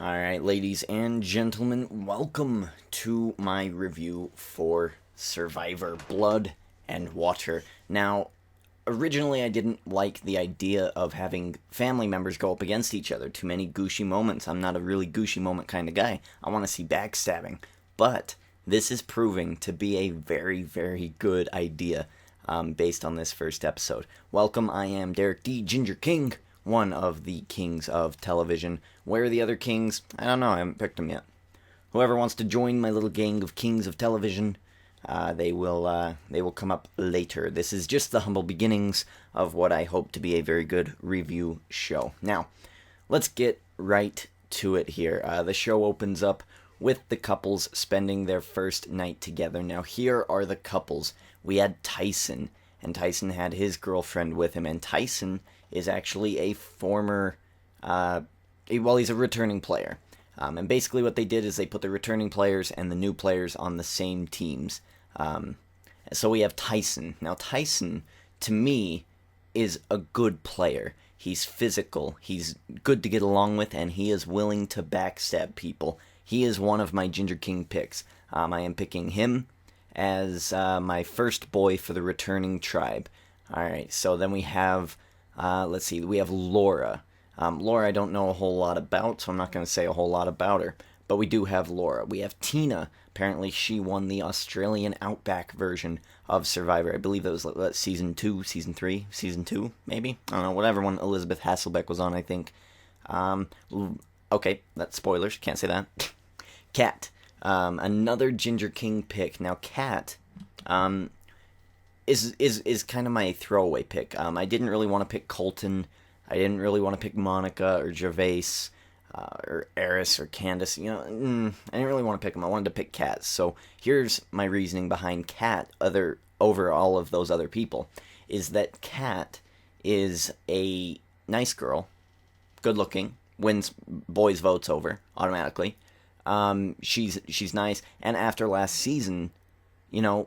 Alright, ladies and gentlemen, welcome to my review for Survivor Blood and Water. Now, originally I didn't like the idea of having family members go up against each other. Too many gooshy moments. I'm not a really gooshy moment kind of guy. I want to see backstabbing. But this is proving to be a very, very good idea based on this first episode. Welcome, I am Derek D. Ginger King, one of the kings of television. Where are the other kings? I don't know, I haven't picked them yet. Whoever wants to join my little gang of kings of television, they will come up later. This is just the humble beginnings of what I hope to be a very good review show. Now, let's get right to it here. The show opens up with the couples spending their first night together. Now, here are the couples. We had Tyson, and Tyson had his girlfriend with him, and Tyson is actually a former, he's a returning player. And basically what they did is they put the returning players and the new players on the same teams. So we have Tyson. Now, Tyson, to me, is a good player. He's physical, he's good to get along with, and he is willing to backstab people. He is one of my Ginger King picks. I am picking him as my first boy for the returning tribe. Alright, so then we have, we have Laura. Laura I don't know a whole lot about, so I'm not going to say a whole lot about her. But we do have Laura. We have Tina. Apparently she won the Australian Outback version of Survivor. I believe that was season 2, season 3, season 2, maybe? I don't know, whatever one Elizabeth Hasselbeck was on, I think. Okay, that's spoilers, can't say that. Kat. Another Ginger King pick. Now, Kat is kind of my throwaway pick. I didn't really want to pick Colton. I didn't really want to pick Monica or Gervais or Eris or Candace. I didn't really want to pick them. I wanted to pick Kat. So here's my reasoning behind Kat over all of those other people. Is that Kat is a nice girl, good looking, wins boys' votes over automatically. She's nice, and after last season,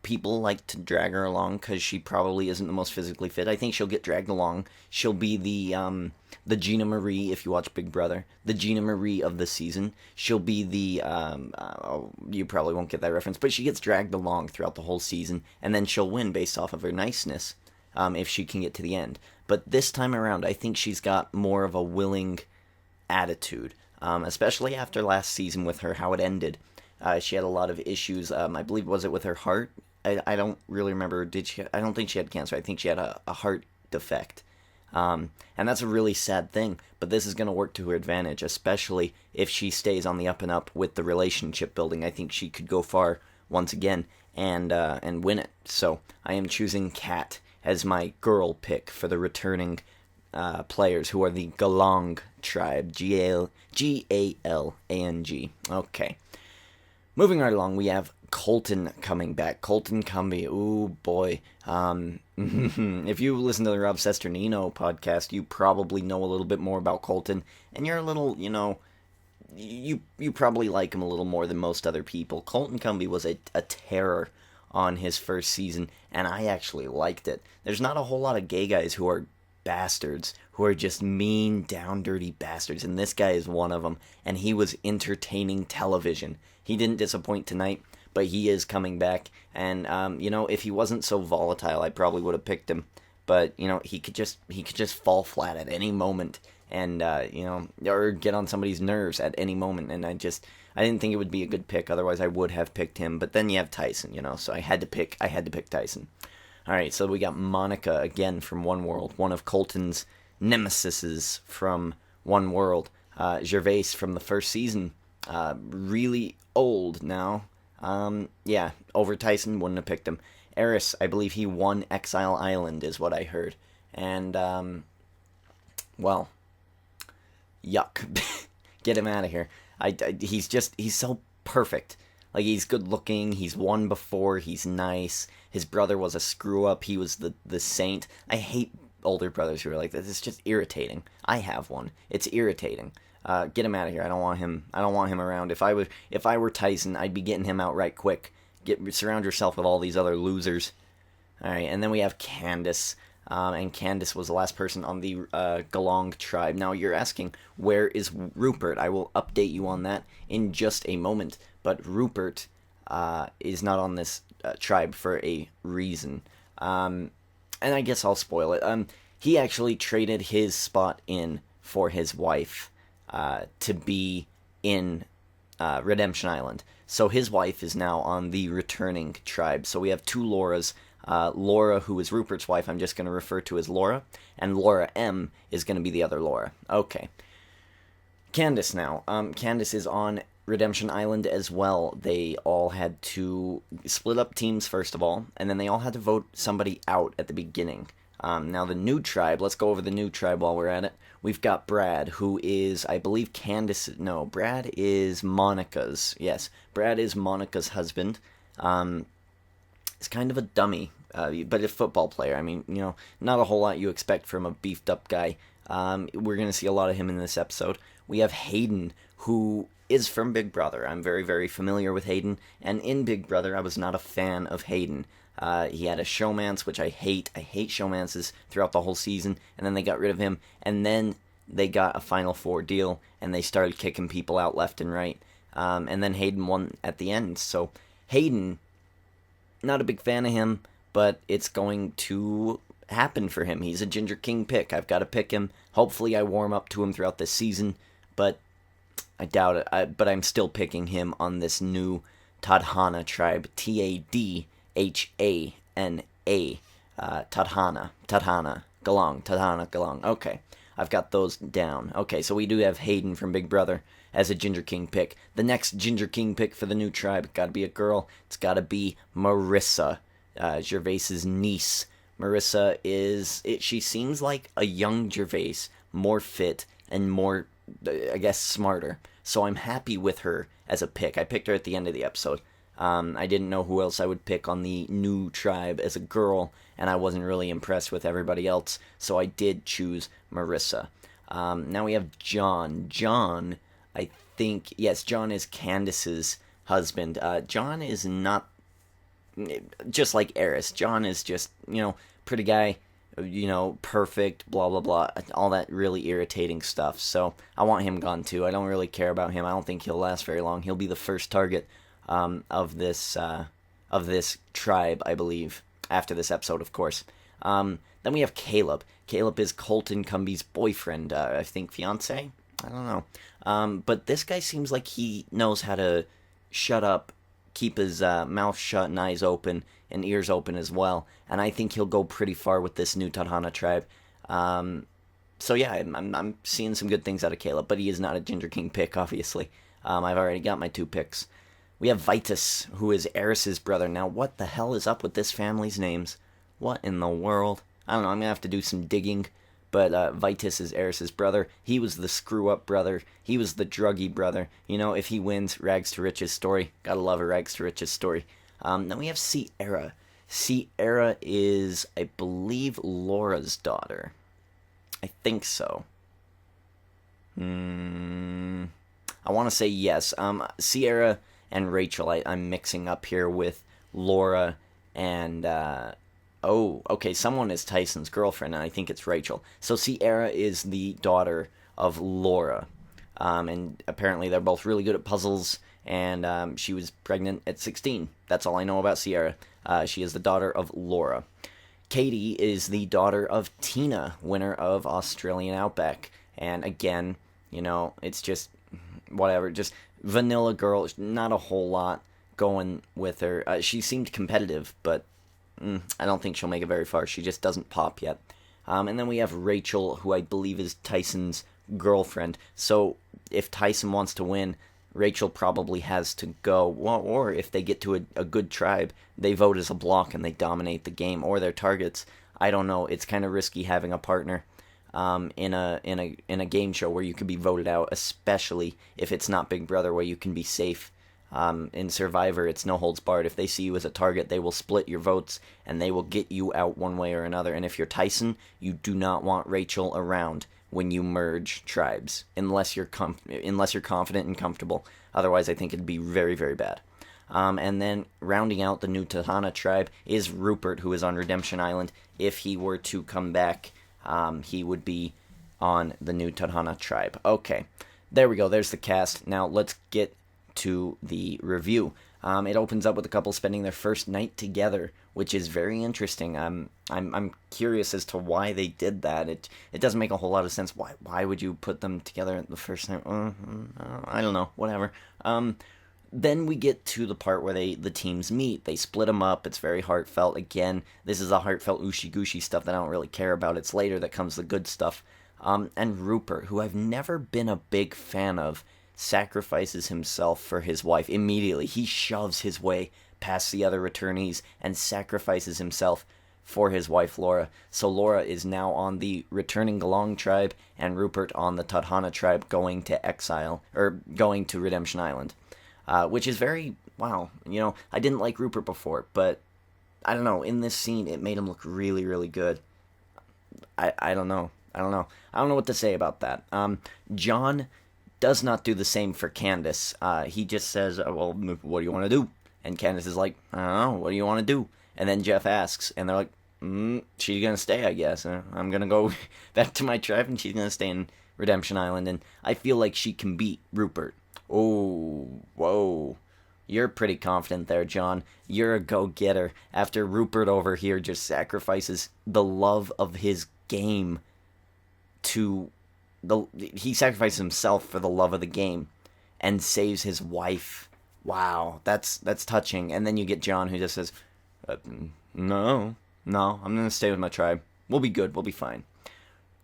people like to drag her along because she probably isn't the most physically fit. I think she'll get dragged along. She'll be the Gina Marie, if you watch Big Brother, the Gina Marie of the season. She'll be you probably won't get that reference, but she gets dragged along throughout the whole season, and then she'll win based off of her niceness, if she can get to the end. But this time around, I think she's got more of a willing attitude, especially after last season with her, how it ended. She had a lot of issues. I believe, was it with her heart? I don't really remember. I don't think she had cancer. I think she had a heart defect. And that's a really sad thing. But this is going to work to her advantage, especially if she stays on the up and up with the relationship building. I think she could go far once again and win it. So I am choosing Kat as my girl pick for the returning players, who are the Galang tribe. Galang. Okay. Moving right along, we have Colton coming back. Colton Cumbie, ooh boy. If you listen to the Rob Sesternino podcast, you probably know a little bit more about Colton, and you're a little, you probably like him a little more than most other people. Colton Cumbie was a terror on his first season, and I actually liked it. There's not a whole lot of gay guys who are bastards, who are just mean, down dirty bastards, and this guy is one of them, and he was entertaining television. He didn't disappoint tonight, but he is coming back, and if he wasn't so volatile, I probably would have picked him. But he could just fall flat at any moment, and or get on somebody's nerves at any moment. And I didn't think it would be a good pick. Otherwise, I would have picked him. But then you have Tyson, so I had to pick Tyson. All right, so we got Monica again from One World, one of Colton's nemesises from One World. Gervais from the first season, really old now. Over Tyson, wouldn't have picked him. Eris, I believe he won Exile Island, is what I heard. And, yuck. Get him out of here. He's so perfect. Like, he's good looking, he's won before, he's nice. His brother was a screw-up, he was the saint. I hate older brothers who are like this. It's just irritating. I have one. It's irritating. Get him out of here. I don't want him around. If I were Tyson, I'd be getting him out right quick. Surround yourself with all these other losers. All right, and then we have Candace. and Candace was the last person on the Galong tribe. Now you're asking, where is Rupert? I will update you on that in just a moment. But Rupert is not on this tribe for a reason. And I guess I'll spoil it. He actually traded his spot in for his wife to be in Redemption Island. So his wife is now on the returning tribe. So we have two Lauras. Laura, who is Rupert's wife, I'm just going to refer to as Laura. And Laura M is going to be the other Laura. Okay. Candace now. Candace is on Redemption Island as well. They all had to split up teams, first of all. And then they all had to vote somebody out at the beginning. Now the new tribe, let's go over the new tribe while we're at it. We've got Brad, who is, I believe, Brad is Monica's. Yes, Brad is Monica's husband. He's kind of a dummy, but a football player. I mean, not a whole lot you expect from a beefed up guy. We're going to see a lot of him in this episode. We have Hayden, who is from Big Brother. I'm very, very familiar with Hayden, and in Big Brother, I was not a fan of Hayden. He had a showmance, which I hate. I hate showmances throughout the whole season, and then they got rid of him, and then they got a Final Four deal, and they started kicking people out left and right, and then Hayden won at the end. So Hayden, not a big fan of him, but it's going to happen for him. He's a Ginger King pick. I've got to pick him. Hopefully I warm up to him throughout this season, but I doubt it. But I'm still picking him on this new Tadhana tribe, Tadhana. Tadhana, Galong. Okay, I've got those down. Okay, so we do have Hayden from Big Brother as a Ginger King pick. The next Ginger King pick for the new tribe, got to be a girl. It's got to be Marissa, Gervais's niece. Marissa she seems like a young Gervais, more fit and more, I guess, smarter. So I'm happy with her as a pick. I picked her at the end of the episode. I didn't know who else I would pick on the new tribe as a girl, and I wasn't really impressed with everybody else, so I did choose Marissa. Now we have John. John, I think, yes, John is Candace's husband. John is not, just like Eris, John is just, pretty guy, perfect, blah, blah, blah, all that really irritating stuff, so I want him gone too. I don't really care about him. I don't think he'll last very long. He'll be the first target of this tribe, I believe, after this episode, of course. Then we have Caleb. Caleb is Colton Cumby's boyfriend, I think fiance? I don't know. But this guy seems like he knows how to shut up, keep his mouth shut and eyes open, and ears open as well, and I think he'll go pretty far with this new Tadhana tribe. So yeah, I'm seeing some good things out of Caleb, but he is not a Ginger King pick, obviously. I've already got my two picks. We have Vitus, who is Eris's brother. Now, what the hell is up with this family's names? What in the world? I don't know, I'm going to have to do some digging. But Vitus is Eris's brother. He was the screw-up brother. He was the druggy brother. If he wins, rags to riches story. Gotta love a rags to riches story. Then we have Sierra. Sierra is, I believe, Laura's daughter. I think so. I want to say yes. Sierra and Rachel, I'm mixing up here with Laura and, okay, someone is Tyson's girlfriend, and I think it's Rachel. So Sierra is the daughter of Laura, and apparently they're both really good at puzzles, and she was pregnant at 16. That's all I know about Sierra. She is the daughter of Laura. Katie is the daughter of Tina, winner of Australian Outback, and again, it's just whatever, just vanilla girl, not a whole lot going with her. She seemed competitive, but I don't think she'll make it very far. She just doesn't pop yet. And then we have Rachel, who I believe is Tyson's girlfriend. So if Tyson wants to win, Rachel probably has to go. Well, or if they get to a good tribe, they vote as a block and they dominate the game or their targets. I don't know. It's kind of risky having a partner in a game show where you could be voted out, especially if it's not Big Brother, where you can be safe. In Survivor, it's no holds barred. If they see you as a target, they will split your votes, and they will get you out one way or another. And if you're Tyson, you do not want Rachel around when you merge tribes, unless you're confident and comfortable. Otherwise, I think it'd be very, very bad. And then rounding out the new Tahana tribe is Rupert, who is on Redemption Island. If he were to come back, he would be on the new Tahana tribe. Okay, there we go. There's the cast. Now let's get to the review. It opens up with a couple spending their first night together, which is very interesting. I'm curious as to why they did that. It doesn't make a whole lot of sense. Why would you put them together the first night? I don't know. Whatever. Then we get to the part where the teams meet. They split them up. It's very heartfelt. Again, this is a heartfelt Ushi-Gushi stuff that I don't really care about. It's later that comes the good stuff. And Rupert, who I've never been a big fan of, sacrifices himself for his wife immediately. He shoves his way past the other returnees and sacrifices himself for his wife Laura. So Laura is now on the returning Galong tribe and Rupert on the Tadhana tribe going to exile, or going to Redemption Island. Which is very, wow, I didn't like Rupert before, but I don't know, in this scene it made him look really, really good. I don't know. I don't know what to say about that. John does not do the same for Candace. He just says, well, what do you want to do? And Candace is like, I don't know, what do you want to do? And then Jeff asks, and they're like, she's going to stay, I guess. I'm going to go back to my tribe, and she's going to stay in Redemption Island. And I feel like she can beat Rupert. Oh, whoa. You're pretty confident there, John. You're a go-getter. After Rupert over here just sacrifices the love of his game to... he sacrifices himself for the love of the game and saves his wife. Wow, that's touching. And then you get John, who just says, no, I'm going to stay with my tribe. We'll be good. We'll be fine.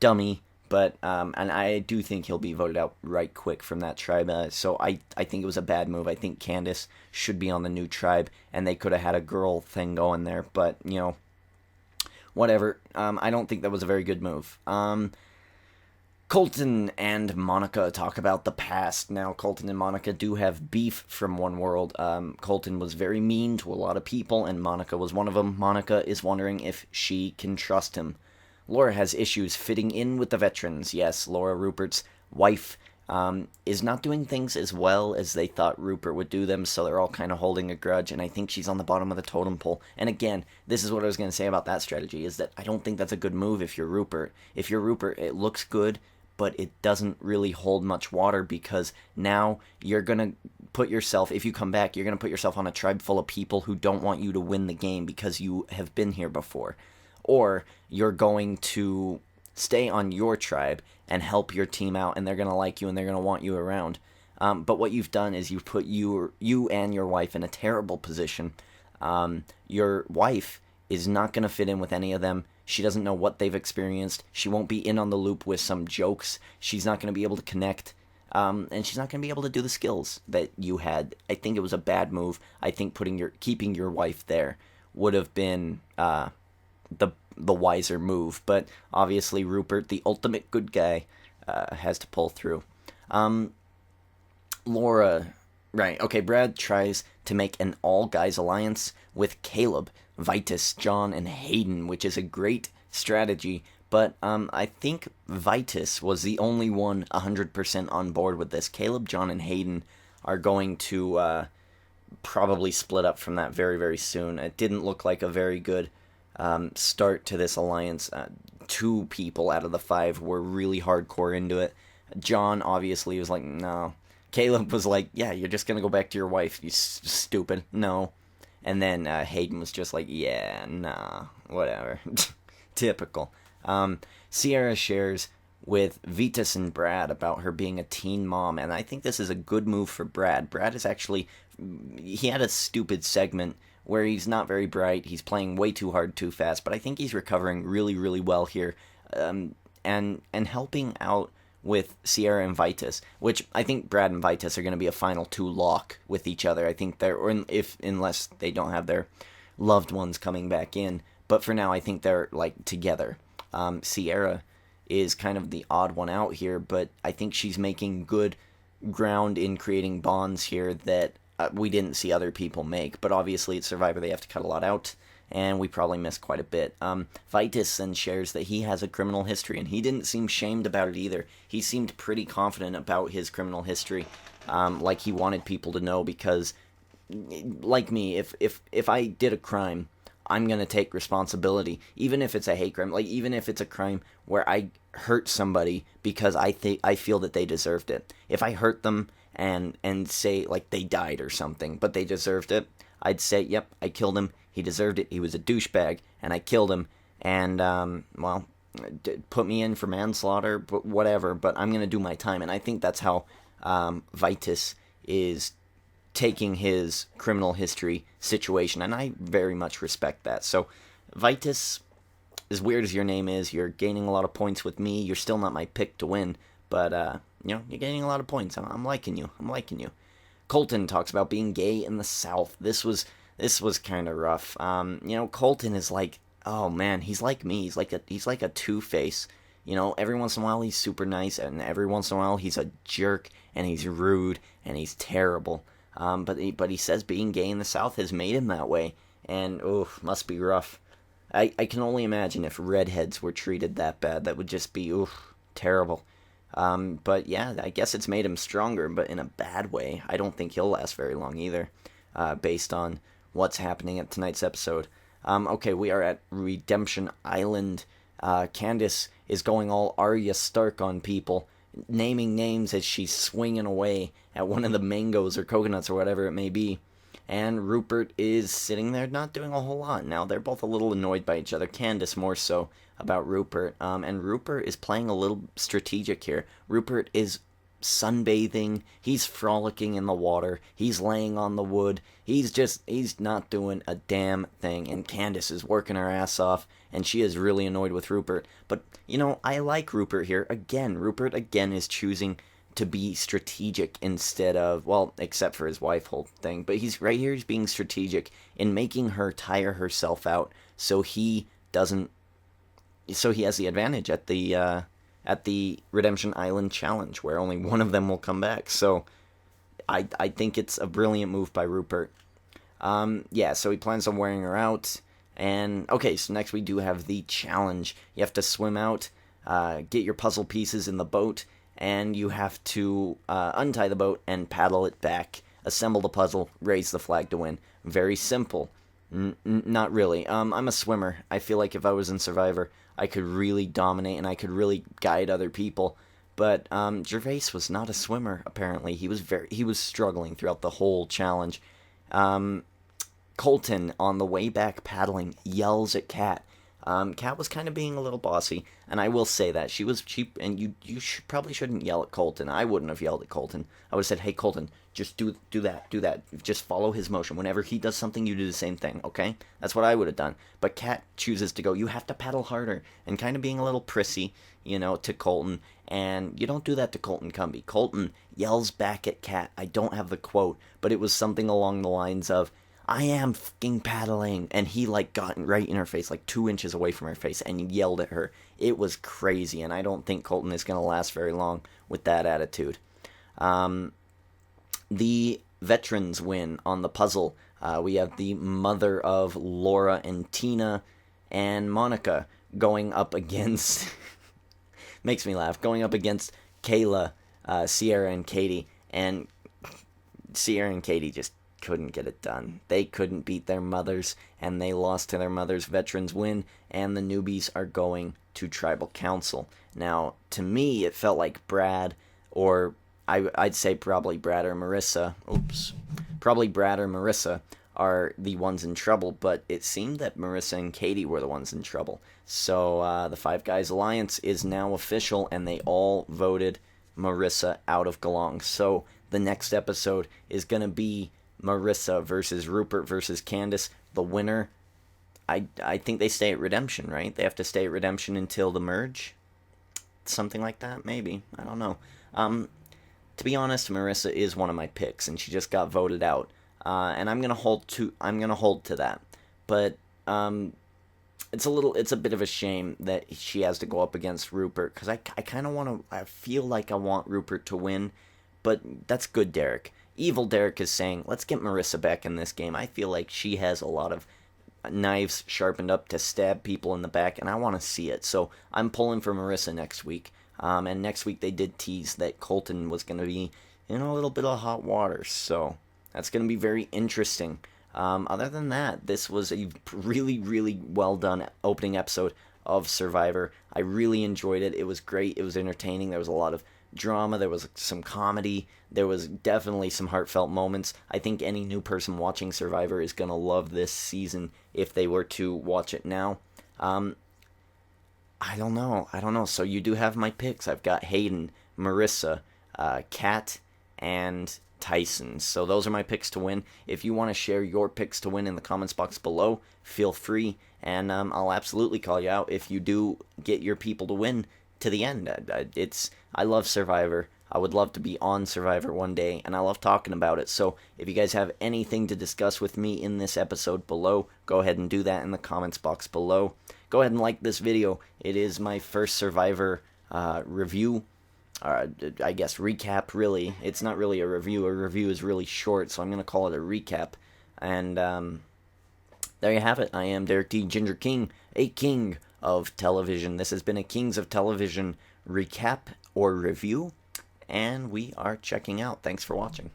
Dummy. But, and I do think he'll be voted out right quick from that tribe. So I think it was a bad move. I think Candace should be on the new tribe, and they could have had a girl thing going there. But, whatever. I don't think that was a very good move. Colton and Monica talk about the past. Now, Colton and Monica do have beef from One World. Colton was very mean to a lot of people, and Monica was one of them. Monica is wondering if she can trust him. Laura has issues fitting in with the veterans. Yes, Laura, Rupert's wife, is not doing things as well as they thought Rupert would do them, so they're all kind of holding a grudge, and I think she's on the bottom of the totem pole. And again, this is what I was going to say about that strategy, is that I don't think that's a good move if you're Rupert. If you're Rupert, it looks good, but it doesn't really hold much water, because now you're going to put yourself, if you come back, you're going to put yourself on a tribe full of people who don't want you to win the game because you have been here before. Or you're going to stay on your tribe and help your team out, and they're going to like you and they're going to want you around. But what you've done is you've put you and your wife in a terrible position. Your wife is not going to fit in with any of them. She doesn't know what they've experienced. She won't be in on the loop with some jokes. She's not going to be able to connect. And she's not going to be able to do the skills that you had. I think it was a bad move. I think keeping your wife there would have been the wiser move, but obviously Rupert, the ultimate good guy, has to pull through. Laura, right, okay, Brad tries to make an all-guys alliance with Caleb, Vitus, John, and Hayden, which is a great strategy, but I think Vitus was the only one 100% on board with this. Caleb, John, and Hayden are going to probably split up from that very, very soon. It didn't look like a very good start to this alliance. 2 people out of the 5 were really hardcore into it. John obviously was like, no. Caleb was like, yeah, you're just gonna go back to your wife, you stupid. No. And then Hayden was just like, yeah, nah, whatever. Typical. Sierra shares with Vitas and Brad about her being a teen mom, and I think this is a good move for Brad. Brad is actually, he had a stupid segment where he's not very bright, he's playing way too hard too fast, but I think he's recovering really, really well here, and helping out with Sierra and Vitus, which I think Brad and Vitus are going to be a final 2 lock with each other. I think unless they don't have their loved ones coming back in, but for now I think they're like together. Sierra is kind of the odd one out here, but I think she's making good ground in creating bonds here that we didn't see other people make, but obviously it's Survivor, they have to cut a lot out, and we probably missed quite a bit. Vitus then shares that he has a criminal history, and he didn't seem shamed about it either. He seemed pretty confident about his criminal history, like he wanted people to know, because like me, if I did a crime, I'm gonna take responsibility, even if it's a hate crime. Like even if it's a crime where I hurt somebody because I feel that they deserved it. If I hurt them and say like they died or something, but they deserved it, I'd say, yep, I killed him. He deserved it. He was a douchebag, and I killed him. And well, put me in for manslaughter, but whatever. But I'm gonna do my time, and I think that's how Vitus is taking his criminal history situation, and I very much respect that. So, Vitus, as weird as your name is, you're gaining a lot of points with me. You're still not my pick to win, but you're gaining a lot of points. I'm liking you. I'm liking you. Colton talks about being gay in the South. This was kind of rough. Colton is like, oh man, he's like me. He's like a two-face. Every once in a while he's super nice, and every once in a while he's a jerk, and he's rude, and he's terrible. But he says being gay in the South has made him that way, and must be rough. I can only imagine if redheads were treated that bad. That would just be terrible. But yeah, I guess it's made him stronger, but in a bad way. I don't think he'll last very long either, based on what's happening at tonight's episode. Okay, we are at Redemption Island. Candace is going all Arya Stark on people, naming names as she's swinging away at one of the mangoes or coconuts or whatever it may be. And Rupert is sitting there not doing a whole lot. Now, they're both a little annoyed by each other. Candace more so about Rupert. And Rupert is playing a little strategic here. Rupert is sunbathing. He's frolicking in the water. He's laying on the wood. He's not doing a damn thing. And Candace is working her ass off. And she is really annoyed with Rupert. But, I like Rupert here. Rupert again is choosing to be strategic instead of, well, except for his wife whole thing. But he's right here, he's being strategic in making her tire herself out so he has the advantage at the Redemption Island Challenge, where only one of them will come back. So I think it's a brilliant move by Rupert. So he plans on wearing her out. And, okay, so next we do have the challenge. You have to swim out, get your puzzle pieces in the boat, and you have to untie the boat and paddle it back, assemble the puzzle, raise the flag to win. Very simple. Not really. I'm a swimmer. I feel like if I was in Survivor, I could really dominate and I could really guide other people. But Gervais was not a swimmer. Apparently, he was struggling throughout the whole challenge. Colton, on the way back paddling, yells at Kat. Kat was kind of being a little bossy, and I will say that she was cheap. And you probably shouldn't yell at Colton. I wouldn't have yelled at Colton. I would have said, "Hey, Colton, just do that. Just follow his motion. Whenever he does something, you do the same thing. Okay?" That's what I would have done. But Kat chooses to go, "You have to paddle harder," and kind of being a little prissy, to Colton. And you don't do that to Colton Cumbie. Colton yells back at Kat. I don't have the quote, but it was something along the lines of, "I am fucking paddling," and he got right in her face, 2 inches away from her face, and yelled at her. It was crazy, and I don't think Colton is going to last very long with that attitude. The veterans win on the puzzle. We have the mother of Laura and Tina and Monica going up against makes me laugh, going up against Kayla, Sierra, and Katie, and Sierra and Katie just couldn't get it done. They couldn't beat their mothers, and they lost to their mothers. Veterans win, and the newbies are going to Tribal Council. Now, to me, it felt like Brad, or I'd say probably Brad or Marissa. Probably Brad or Marissa are the ones in trouble, but it seemed that Marissa and Katie were the ones in trouble. So the Five Guys Alliance is now official, and they all voted Marissa out of Gelong. So the next episode is going to be Marissa versus Rupert versus Candace. The winner, I think they stay at Redemption, right? They have to stay at Redemption until the merge? Something like that, maybe. I don't know. To be honest, Marissa is one of my picks, and she just got voted out. And I'm gonna hold to that. But it's a bit of a shame that she has to go up against Rupert, because I feel like I want Rupert to win, but that's good Derek. Evil Derek is saying, let's get Marissa back in this game. I feel like she has a lot of knives sharpened up to stab people in the back, and I want to see it. So I'm pulling for Marissa next week. And next week they did tease that Colton was going to be in a little bit of hot water. So That's going to be very interesting. Other than that, this was a really, really well done opening episode of Survivor. I really enjoyed it. It was great. It was entertaining. There was a lot of drama. There was some comedy. There was definitely some heartfelt moments. I think any new person watching Survivor is going to love this season if they were to watch it now. I don't know. So you do have my picks. I've got Hayden, Marissa, Kat, and Tyson. So those are my picks to win. If you want to share your picks to win in the comments box below, feel free, and I'll absolutely call you out if you do get your people to win to the end. I love Survivor. I would love to be on Survivor one day, and I love talking about it. So if you guys have anything to discuss with me in this episode below, go ahead and do that in the comments box below. Go ahead and like this video. It is my first Survivor review. I guess recap, really. It's not really a review. A review is really short, so I'm going to call it a recap. And there you have it. I am Derek D. Ginger King, a king of television. This has been a Kings of Television recap or review, and we are checking out. Thanks for watching.